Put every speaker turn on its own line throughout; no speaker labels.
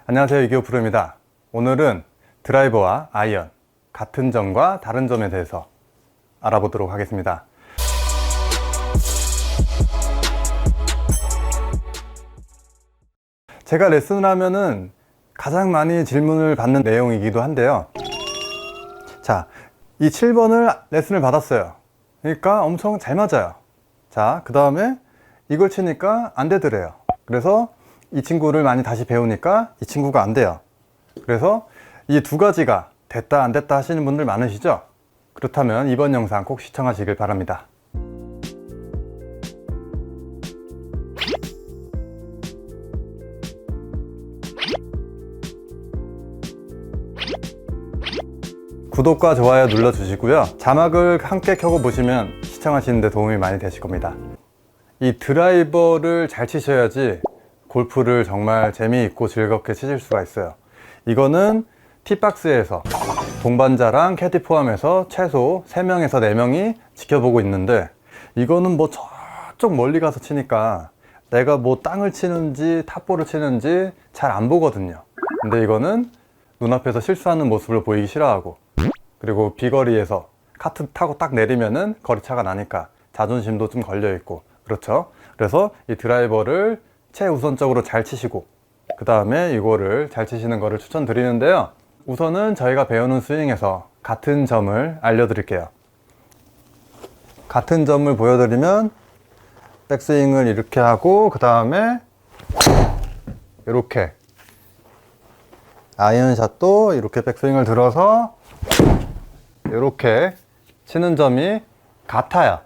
안녕하세요, 이기호 프로입니다. 오늘은 드라이버와 아이언, 같은 점과 다른 점에 대해서 알아보도록 하겠습니다. 제가 레슨을 하면은 가장 많이 질문을 받는 내용이기도 한데요. 자, 이 7번을 레슨을 받았어요. 그러니까 엄청 잘 맞아요. 자, 그 다음에 이걸 치니까 안 되더래요. 그래서 이 친구를 많이 다시 배우니까 이 친구가 안 돼요. 그래서 이 두 가지가 됐다 안 됐다 하시는 분들 많으시죠? 그렇다면 이번 영상 꼭 시청하시길 바랍니다. 구독과 좋아요 눌러주시고요. 자막을 함께 켜고 보시면 시청하시는데 도움이 많이 되실 겁니다. 이 드라이버를 잘 치셔야지 골프를 정말 재미있고 즐겁게 치실 수가 있어요. 이거는 티박스에서 동반자랑 캐디 포함해서 최소 3명에서 4명이 지켜보고 있는데, 이거는 뭐 저쪽 멀리 가서 치니까 내가 뭐 땅을 치는지 탑볼을 치는지 잘 안 보거든요. 근데 이거는 눈앞에서 실수하는 모습을 보이기 싫어하고, 그리고 비거리에서 카트 타고 딱 내리면은 거리차가 나니까 자존심도 좀 걸려있고, 그렇죠? 그래서 이 드라이버를 최우선적으로 잘 치시고, 그 다음에 이거를 잘 치시는 거를 추천드리는데요. 우선은 저희가 배우는 스윙에서 같은 점을 알려드릴게요. 같은 점을 보여드리면 백스윙을 이렇게 하고, 그 다음에 이렇게 아이언샷도 이렇게 백스윙을 들어서 이렇게 치는 점이 같아요.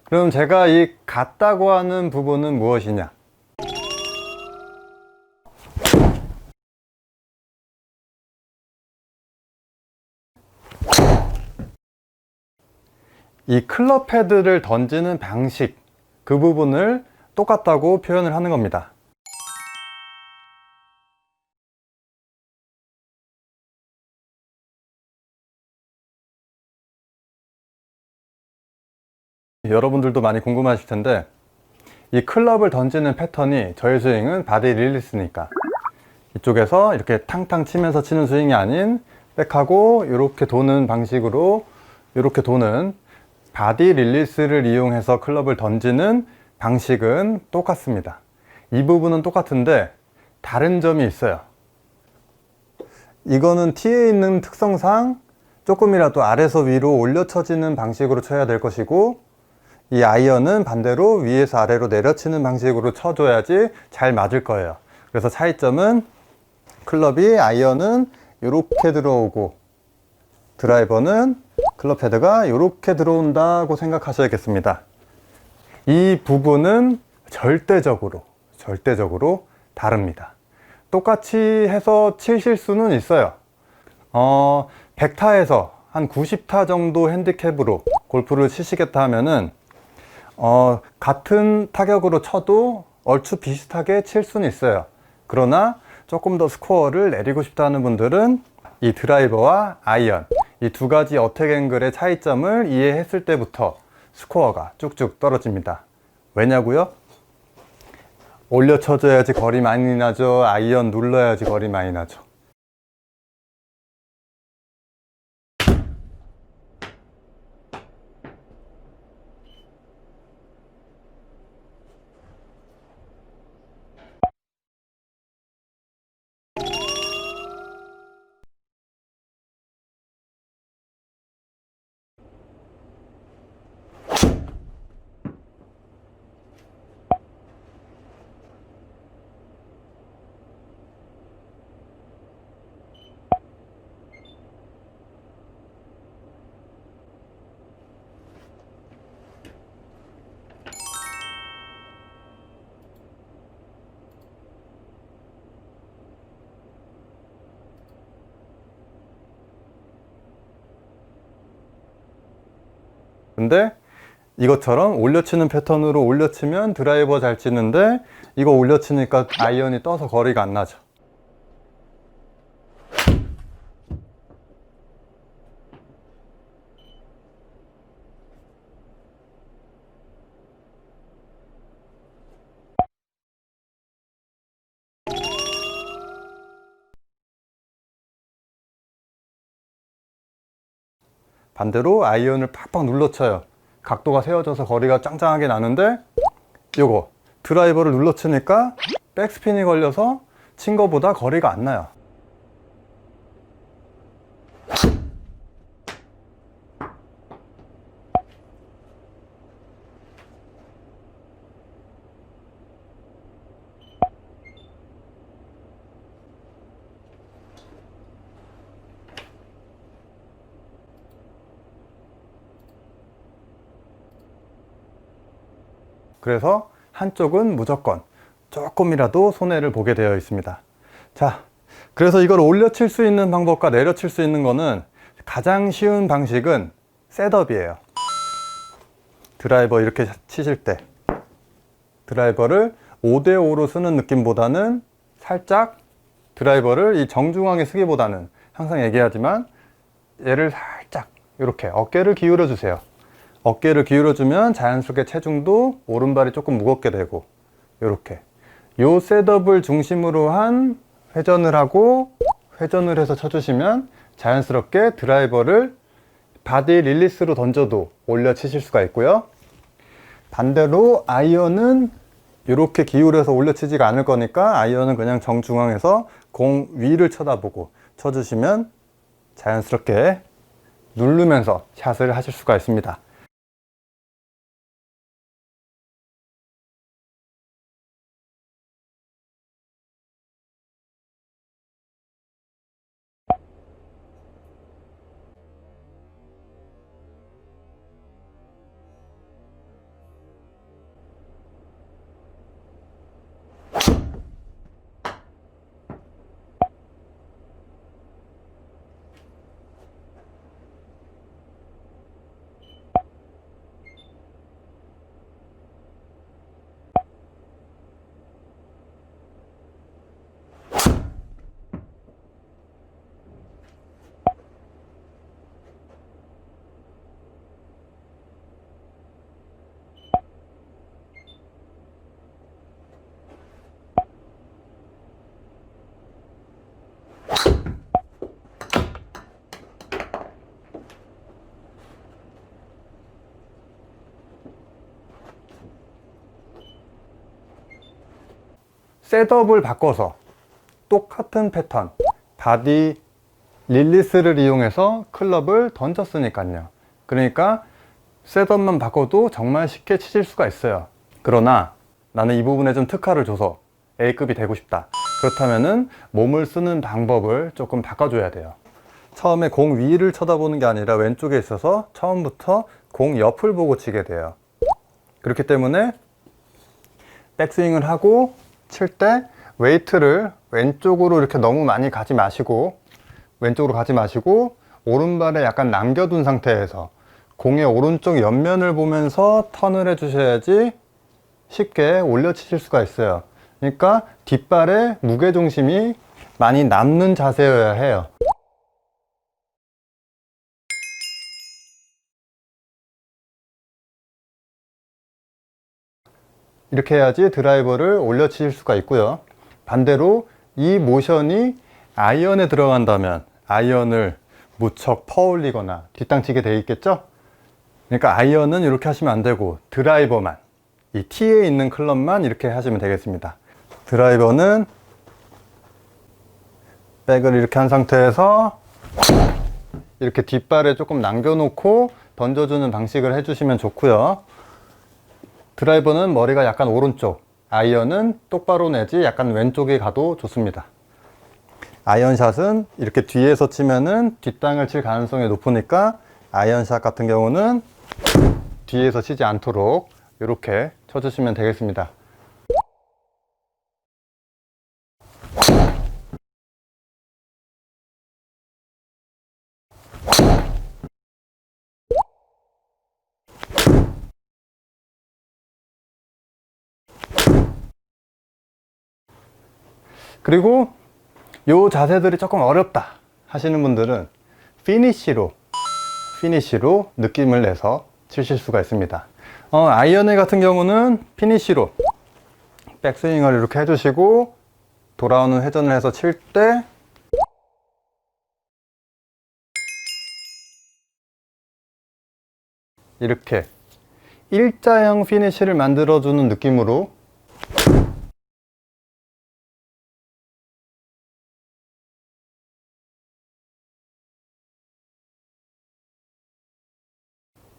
그럼 제가 이 같다고 하는 부분은 무엇이냐? 이 클럽 헤드를 던지는 방식, 그 부분을 똑같다고 표현을 하는 겁니다. 여러분들도 많이 궁금하실 텐데, 이 클럽을 던지는 패턴이, 저희 스윙은 바디 릴리스니까 이쪽에서 이렇게 탕탕 치면서 치는 스윙이 아닌 백하고 이렇게 도는 방식으로, 이렇게 도는 바디 릴리스를 이용해서 클럽을 던지는 방식은 똑같습니다. 이 부분은 똑같은데 다른 점이 있어요. 이거는 티에 있는 특성상 조금이라도 아래서 위로 올려 쳐지는 방식으로 쳐야 될 것이고, 이 아이언은 반대로 위에서 아래로 내려치는 방식으로 쳐줘야지 잘 맞을 거예요. 그래서 차이점은, 클럽이, 아이언은 이렇게 들어오고 드라이버는 클럽 헤드가 이렇게 들어온다고 생각하셔야겠습니다. 이 부분은 절대적으로 다릅니다. 똑같이 해서 치실 수는 있어요. 100타에서 한 90타 정도 핸디캡으로 골프를 치시겠다 하면은 같은 타격으로 쳐도 얼추 비슷하게 칠 수는 있어요. 그러나 조금 더 스코어를 내리고 싶다 하는 분들은 이 드라이버와 아이언, 이 두 가지 어택 앵글의 차이점을 이해했을 때부터 스코어가 쭉쭉 떨어집니다. 왜냐고요? 올려 쳐줘야지 거리 많이 나죠. 아이언 눌러야지 거리 많이 나죠. 근데 이것처럼 올려치는 패턴으로 올려치면 드라이버 잘 치는데, 이거 올려치니까 아이언이 떠서 거리가 안 나죠. 반대로 아이언을 팍팍 눌러 쳐요. 각도가 세워져서 거리가 짱짱하게 나는데 요거 드라이버를 눌러 치니까 백스핀이 걸려서 친 거보다 거리가 안 나요. 그래서 한쪽은 무조건 조금이라도 손해를 보게 되어 있습니다. 자, 그래서 이걸 올려칠 수 있는 방법과 내려칠 수 있는 거는 가장 쉬운 방식은 셋업이에요. 드라이버 이렇게 치실 때 드라이버를 5대5로 쓰는 느낌보다는 살짝 드라이버를 이 정중앙에 쓰기보다는 항상 얘기하지만 얘를 살짝 이렇게 어깨를 기울여 주세요. 어깨를 기울여 주면 자연스럽게 체중도 오른발이 조금 무겁게 되고 이렇게 요 셋업을 중심으로 한 회전을 하고 회전을 해서 쳐주시면 자연스럽게 드라이버를 바디 릴리스로 던져도 올려 치실 수가 있고요. 반대로 아이언은 이렇게 기울여서 올려 치지가 않을 거니까 아이언은 그냥 정중앙에서 공 위를 쳐다보고 쳐주시면 자연스럽게 누르면서 샷을 하실 수가 있습니다. 셋업을 바꿔서 똑같은 패턴 바디 릴리스를 이용해서 클럽을 던졌으니까요. 그러니까 셋업만 바꿔도 정말 쉽게 치실 수가 있어요. 그러나 나는 이 부분에 좀 특화를 줘서 A급이 되고 싶다. 그렇다면은 몸을 쓰는 방법을 조금 바꿔줘야 돼요. 처음에 공 위를 쳐다보는 게 아니라 왼쪽에 있어서 처음부터 공 옆을 보고 치게 돼요. 그렇기 때문에 백스윙을 하고 칠 때 웨이트를 왼쪽으로 이렇게 너무 많이 가지 마시고 왼쪽으로 가지 마시고 오른발에 약간 남겨둔 상태에서 공의 오른쪽 옆면을 보면서 턴을 해 주셔야지 쉽게 올려 치실 수가 있어요. 그러니까 뒷발에 무게중심이 많이 남는 자세여야 해요. 이렇게 해야지 드라이버를 올려 치실 수가 있고요. 반대로 이 모션이 아이언에 들어간다면 아이언을 무척 퍼올리거나 뒷땅치게 돼 있겠죠. 그러니까 아이언은 이렇게 하시면 안 되고 드라이버만 이 티에 있는 클럽만 이렇게 하시면 되겠습니다. 드라이버는 백을 이렇게 한 상태에서 이렇게 뒷발에 조금 남겨놓고 던져주는 방식을 해주시면 좋고요. 드라이버는 머리가 약간 오른쪽, 아이언은 똑바로 내지 약간 왼쪽에 가도 좋습니다. 아이언샷은 이렇게 뒤에서 치면은 뒷땅을 칠 가능성이 높으니까 아이언샷 같은 경우는 뒤에서 치지 않도록 이렇게 쳐주시면 되겠습니다. 그리고 요 자세들이 조금 어렵다 하시는 분들은 피니쉬로 느낌을 내서 치실 수가 있습니다. 아이언웨이 같은 경우는 피니쉬로 백스윙을 이렇게 해주시고 돌아오는 회전을 해서 칠때 이렇게 일자형 피니쉬를 만들어주는 느낌으로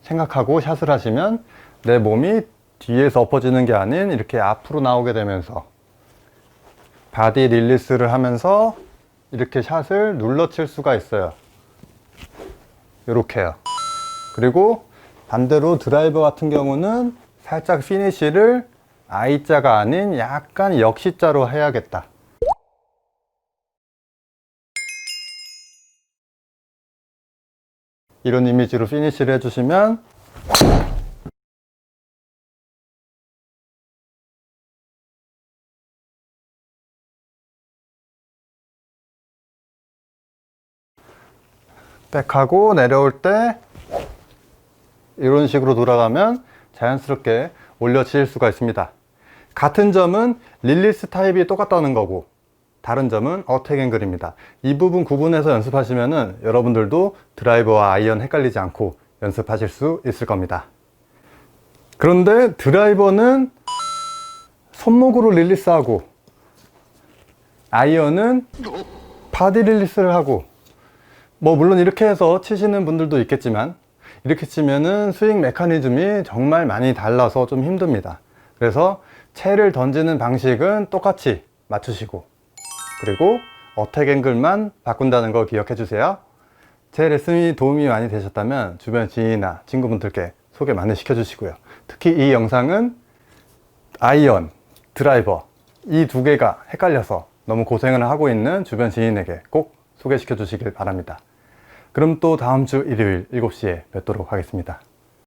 생각하고 샷을 하시면 내 몸이 뒤에서 엎어지는 게 아닌 이렇게 앞으로 나오게 되면서 바디 릴리스를 하면서 이렇게 샷을 눌러 칠 수가 있어요. 이렇게요. 그리고 반대로 드라이버 같은 경우는 살짝 피니쉬를 I자가 아닌 약간 역시자로 해야겠다. 이런 이미지로 피니쉬를 해주시면 백하고 내려올 때 이런 식으로 돌아가면 자연스럽게 올려칠 수가 있습니다. 같은 점은 릴리스 타입이 똑같다는 거고 다른 점은 어택 앵글입니다. 이 부분 구분해서 연습하시면 여러분들도 드라이버와 아이언 헷갈리지 않고 연습하실 수 있을 겁니다. 그런데 드라이버는 손목으로 릴리스하고 아이언은 바디 릴리스를 하고 물론 이렇게 해서 치시는 분들도 있겠지만 이렇게 치면은 스윙 메커니즘이 정말 많이 달라서 좀 힘듭니다. 그래서 채를 던지는 방식은 똑같이 맞추시고 그리고 어택 앵글만 바꾼다는 거 기억해 주세요. 제 레슨이 도움이 많이 되셨다면 주변 지인이나 친구분들께 소개 많이 시켜주시고요. 특히 이 영상은 아이언, 드라이버 이 두 개가 헷갈려서 너무 고생을 하고 있는 주변 지인에게 꼭 소개시켜 주시길 바랍니다. 그럼 또 다음 주 일요일 7시에 뵙도록 하겠습니다.